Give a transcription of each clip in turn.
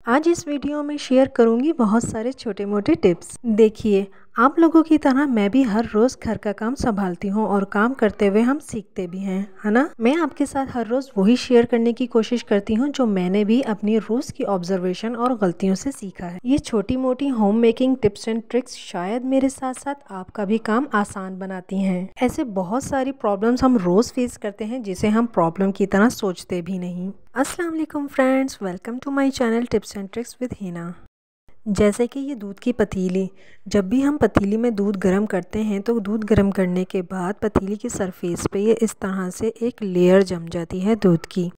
आज इस वीडियो में शेयर करूंगी बहुत सारे छोटे मोटे टिप्स। देखिए, आप लोगों की तरह मैं भी हर रोज़ घर का काम संभालती हूँ और काम करते हुए हम सीखते भी हैं, है ना। मैं आपके साथ हर रोज़ वही शेयर करने की कोशिश करती हूँ जो मैंने भी अपनी रोज़ की ऑब्जर्वेशन और गलतियों से सीखा है। ये छोटी मोटी home making tips and tricks शायद मेरे साथ साथ आपका भी काम आसान बनाती हैं। ऐसे बहुत सारी प्रॉब्लम्स हम रोज़ फेस करते हैं जिसे हम प्रॉब्लम की तरह सोचते भी नहीं। अस्सलाम वालेकुम friends, welcome to my channel tips and tricks with Hina. जैसे कि ये दूध की पतीली, जब भी हम पतीली में दूध गर्म करते हैं तो दूध गर्म करने के बाद पतीली की सरफेस पे ये इस तरह से एक लेयर जम जाती है दूध की।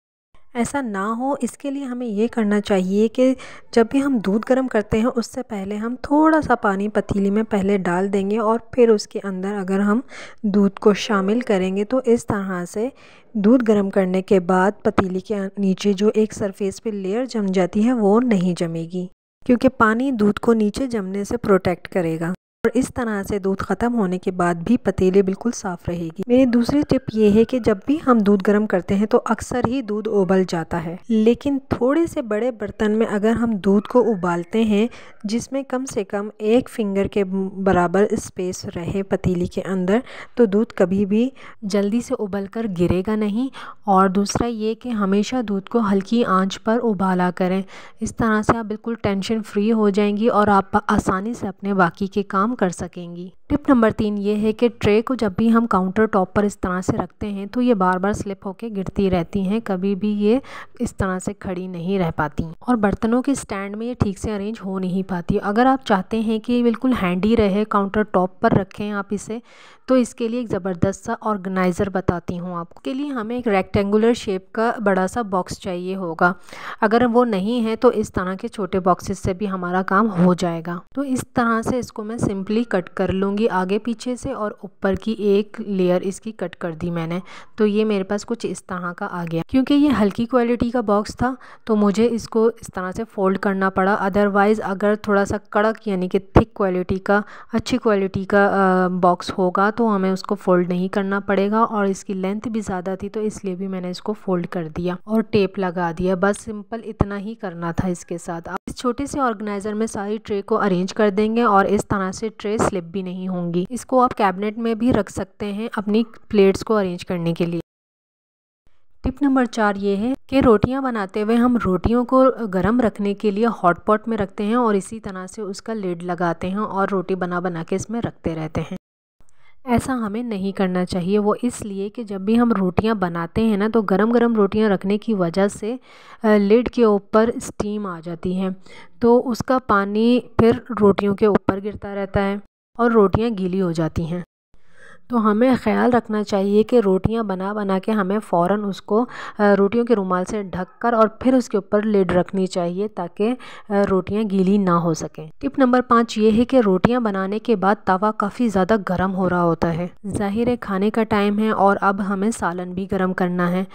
ऐसा ना हो इसके लिए हमें ये करना चाहिए कि जब भी हम दूध गर्म करते हैं उससे पहले हम थोड़ा सा पानी पतीली में पहले डाल देंगे और फिर उसके अंदर अगर हम दूध को शामिल करेंगे तो इस तरह से दूध गर्म करने के बाद पतीली के नीचे जो एक सरफेस पे लेयर जम जाती है वो नहीं जमेगी, क्योंकि पानी दूध को नीचे जमने से प्रोटेक्ट करेगा और इस तरह से दूध ख़त्म होने के बाद भी पतीली बिल्कुल साफ़ रहेगी। मेरी दूसरी टिप ये है कि जब भी हम दूध गर्म करते हैं तो अक्सर ही दूध उबल जाता है, लेकिन थोड़े से बड़े बर्तन में अगर हम दूध को उबालते हैं जिसमें कम से कम एक फिंगर के बराबर स्पेस रहे पतीली के अंदर, तो दूध कभी भी जल्दी से उबल कर गिरेगा नहीं। और दूसरा ये कि हमेशा दूध को हल्की आंच पर उबाला करें। इस तरह से आप बिल्कुल टेंशन फ्री हो जाएंगी और आप आसानी से अपने बाकी के काम कर सकेंगी। टिप नंबर 3 ये है कि ट्रे को जब भी हम काउंटर टॉप पर इस तरह से रखते हैं तो ये बार बार स्लिप होके गिरती रहती हैं, कभी भी ये इस तरह से खड़ी नहीं रह पाती और बर्तनों के स्टैंड में ये ठीक से अरेंज हो नहीं पाती। अगर आप चाहते हैं कि ये बिल्कुल हैंडी रहे, काउंटर टॉप पर रखें आप इसे, तो इसके लिए एक ज़बरदस्त सा ऑर्गेनाइज़र बताती हूँ आपको। के लिए हमें एक रेक्टेंगुलर शेप का बड़ा सा बॉक्स चाहिए होगा। अगर वो नहीं है तो इस तरह के छोटे बॉक्सेस से भी हमारा काम हो जाएगा। तो इस तरह से इसको मैं सिंपली कट कर लूँगी आगे पीछे से और ऊपर की एक लेयर इसकी कट कर दी मैंने, तो ये मेरे पास कुछ इस तरह का आ गया। क्योंकि ये हल्की क्वालिटी का बॉक्स था तो मुझे इसको इस तरह से फोल्ड करना पड़ा। अदरवाइज़ अगर थोड़ा सा कड़क यानी कि थिक क्वालिटी का, अच्छी क्वालिटी का बॉक्स होगा तो हमें उसको फ़ोल्ड नहीं करना पड़ेगा। और इसकी लेंथ भी ज़्यादा थी तो इसलिए भी मैंने इसको फ़ोल्ड कर दिया और टेप लगा दिया। बस सिंपल इतना ही करना था इसके साथ। आप इस छोटे से ऑर्गेनाइज़र में सारी ट्रे को अरेंज कर देंगे और इस तरह से ट्रे स्लिप भी नहीं होंगी। इसको आप कैबिनेट में भी रख सकते हैं अपनी प्लेट्स को अरेंज करने के लिए। टिप नंबर 4 ये है कि रोटियां बनाते हुए हम रोटियों को गर्म रखने के लिए हॉट पॉट में रखते हैं और इसी तरह से उसका लिड लगाते हैं और रोटी बना बना के इसमें रखते रहते हैं। ऐसा हमें नहीं करना चाहिए। वो इसलिए कि जब भी हम रोटियां बनाते हैं ना तो गरम गरम रोटियां रखने की वजह से लिड के ऊपर स्टीम आ जाती है, तो उसका पानी फिर रोटियों के ऊपर गिरता रहता है और रोटियां गीली हो जाती हैं। तो हमें ख्याल रखना चाहिए कि रोटियां बना बना के हमें फ़ौरन उसको रोटियों के रुमाल से ढककर और फिर उसके ऊपर लिड रखनी चाहिए ताकि रोटियां गीली ना हो सकें। टिप नंबर 5 ये है कि रोटियां बनाने के बाद तवा काफ़ी ज़्यादा गर्म हो रहा होता है। ज़ाहिर है खाने का टाइम है और अब हमें सालन भी गर्म करना है,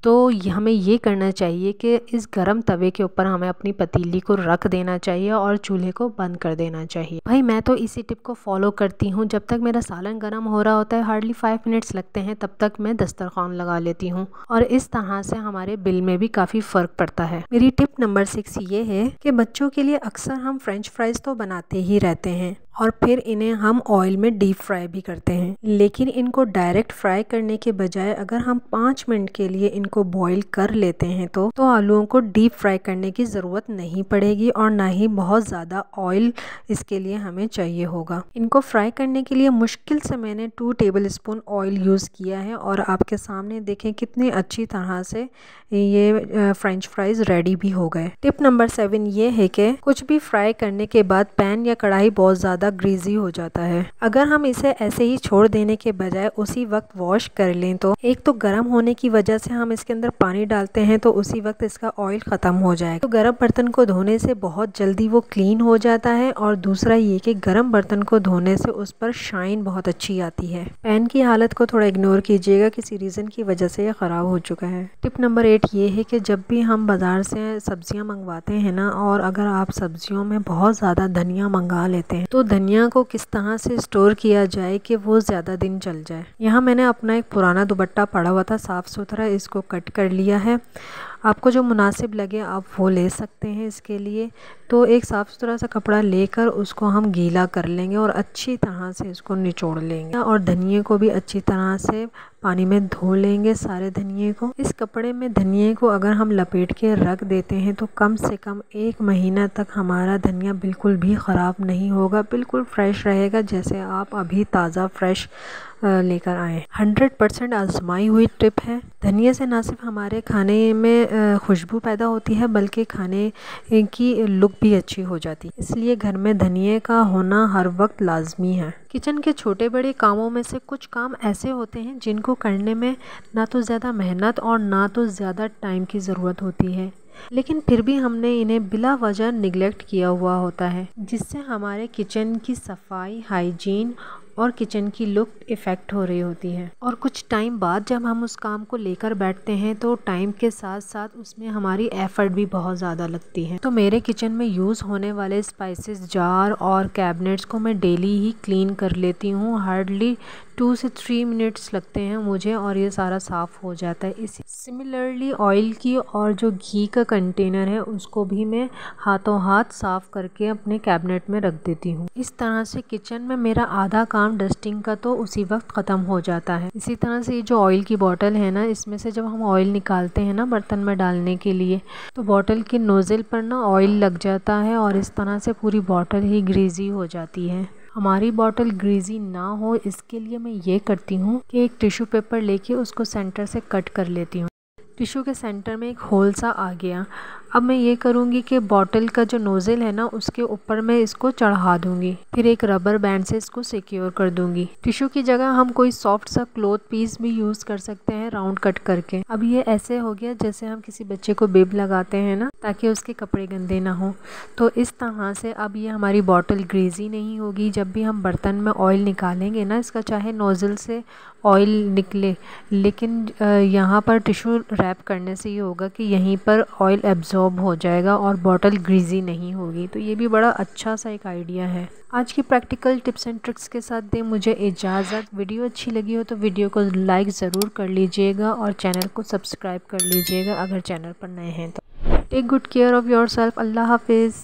तो हमें ये करना चाहिए कि इस गर्म तवे के ऊपर हमें अपनी पतीली को रख देना चाहिए और चूल्हे को बंद कर देना चाहिए। भाई मैं तो इसी टिप को फॉलो करती हूँ। जब तक मेरा सालन गर्म हो रहा होता है, हार्डली 5 मिनट्स लगते हैं, तब तक मैं दस्तरखान लगा लेती हूँ और इस तरह से हमारे बिल में भी काफ़ी फ़र्क पड़ता है। मेरी टिप नंबर 6 ये है कि बच्चों के लिए अक्सर हम फ्रेंच फ्राइज़ तो बनाते ही रहते हैं और फिर इन्हें हम ऑयल में डीप फ्राई भी करते हैं, लेकिन इनको डायरेक्ट फ्राई करने के बजाय अगर हम 5 मिनट के लिए इनको बॉईल कर लेते हैं तो आलूओं को डीप फ्राई करने की ज़रूरत नहीं पड़ेगी और ना ही बहुत ज़्यादा ऑयल इसके लिए हमें चाहिए होगा। इनको फ्राई करने के लिए मुश्किल से मैंने 2 टेबलस्पून ऑयल यूज़ किया है और आपके सामने देखें कितनी अच्छी तरह से ये फ्रेंच फ्राइज़ रेडी भी हो गए। टिप नंबर 7 ये है कि कुछ भी फ्राई करने के बाद पैन या कढ़ाई बहुत ज़्यादा ग्रीजी हो जाता है। अगर हम इसे ऐसे ही छोड़ देने के बजाय उसी वक्त वॉश कर लें तो एक तो गर्म होने की वजह से हम इसके अंदर पानी डालते हैं तो उसी वक्त इसका ऑयल ख़त्म हो जाएगा, तो गर्म बर्तन को धोने से बहुत जल्दी वो क्लीन हो जाता है। और दूसरा ये कि गर्म बर्तन को धोने से उस पर शाइन बहुत अच्छी आती है। पैन की हालत को थोड़ा इग्नोर कीजिएगा, किसी रीज़न की वजह से ये ख़राब हो चुका है। टिप नंबर 8 ये है कि जब भी हम बाज़ार से सब्जियां मंगवाते हैं ना, और अगर आप सब्जियों में बहुत ज़्यादा धनिया मंगा लेते हैं तो धनिया को किस तरह से स्टोर किया जाए कि वो ज़्यादा दिन चल जाए। यहाँ मैंने अपना एक पुराना दुपट्टा पड़ा हुआ था साफ़ सुथरा, इसको कट कर लिया है आपको जो मुनासिब लगे आप वो ले सकते हैं। इसके लिए तो एक साफ़ सुथरा सा कपड़ा लेकर उसको हम गीला कर लेंगे और अच्छी तरह से इसको निचोड़ लेंगे और धनिए को भी अच्छी तरह से पानी में धो लेंगे सारे धनिए को। इस कपड़े में धनिए को अगर हम लपेट के रख देते हैं तो कम से कम 1 महीना तक हमारा धनिया बिल्कुल भी ख़राब नहीं होगा, बिल्कुल फ्रेश रहेगा जैसे आप अभी ताज़ा फ्रेश लेकर आएँ। 100% आजमाई हुई टिप है। धनिए से ना सिर्फ हमारे खाने में खुशबू पैदा होती है बल्कि खाने की लुक भी अच्छी हो जाती है, इसलिए घर में धनिए का होना हर वक्त लाजमी है। किचन के छोटे बड़े कामों में से कुछ काम ऐसे होते हैं जिनको करने में ना तो ज़्यादा मेहनत और ना तो ज़्यादा टाइम की ज़रूरत होती है, लेकिन फिर भी हमने इन्हें बिला वजह निगलेक्ट किया हुआ होता है, जिससे हमारे किचन की सफाई, हाइजीन और किचन की लुक इफ़ेक्ट हो रही होती है। और कुछ टाइम बाद जब हम उस काम को लेकर बैठते हैं तो टाइम के साथ साथ उसमें हमारी एफ़र्ट भी बहुत ज़्यादा लगती है। तो मेरे किचन में यूज़ होने वाले स्पाइसेस जार और कैबिनेट्स को मैं डेली ही क्लीन कर लेती हूँ। हार्डली 2 से 3 मिनट्स लगते हैं मुझे और ये सारा साफ़ हो जाता है। इसी सिमिलरली ऑयल की और जो घी का कंटेनर है उसको भी मैं हाथों हाथ साफ़ करके अपने कैबिनेट में रख देती हूँ। इस तरह से किचन में मेरा आधा काम डस्टिंग का तो उसी वक्त ख़त्म हो जाता है। इसी तरह से ये जो ऑयल की बॉटल है ना, इसमें से जब हम ऑयल निकालते हैं ना बर्तन में डालने के लिए तो बॉटल के नोज़ल पर ना ऑयल लग जाता है और इस तरह से पूरी बॉटल ही ग्रीजी हो जाती है। हमारी बॉटल ग्रीजी ना हो इसके लिए मैं ये करती हूँ कि एक टिश्यू पेपर लेके उसको सेंटर से कट कर लेती हूँ। टिश्यू के सेंटर में एक होल सा आ गया। अब मैं ये करूँगी कि बॉटल का जो नोज़ल है ना उसके ऊपर मैं इसको चढ़ा दूँगी, फिर एक रबर बैंड से इसको सिक्योर कर दूँगी। टिश्यू की जगह हम कोई सॉफ्ट सा क्लॉथ पीस भी यूज़ कर सकते हैं राउंड कट करके। अब ये ऐसे हो गया जैसे हम किसी बच्चे को बिब लगाते हैं ना ताकि उसके कपड़े गंदे ना हो। तो इस तरह से अब ये हमारी बॉटल ग्रीजी नहीं होगी। जब भी हम बर्तन में ऑयल निकालेंगे ना, इसका चाहे नोज़ल से ऑयल निकले लेकिन यहाँ पर टिश्यू रैप करने से ये होगा कि यहीं पर ऑयल एब्जॉर्ब हो जाएगा और बॉटल ग्रीजी नहीं होगी। तो ये भी बड़ा अच्छा सा एक आइडिया है। आज की प्रैक्टिकल टिप्स एंड ट्रिक्स के साथ दें मुझे इजाज़त। वीडियो अच्छी लगी हो तो वीडियो को लाइक ज़रूर कर लीजिएगा और चैनल को सब्सक्राइब कर लीजिएगा अगर चैनल पर नए हैं तो। Take good care of your self. अल्लाह हाफिज़।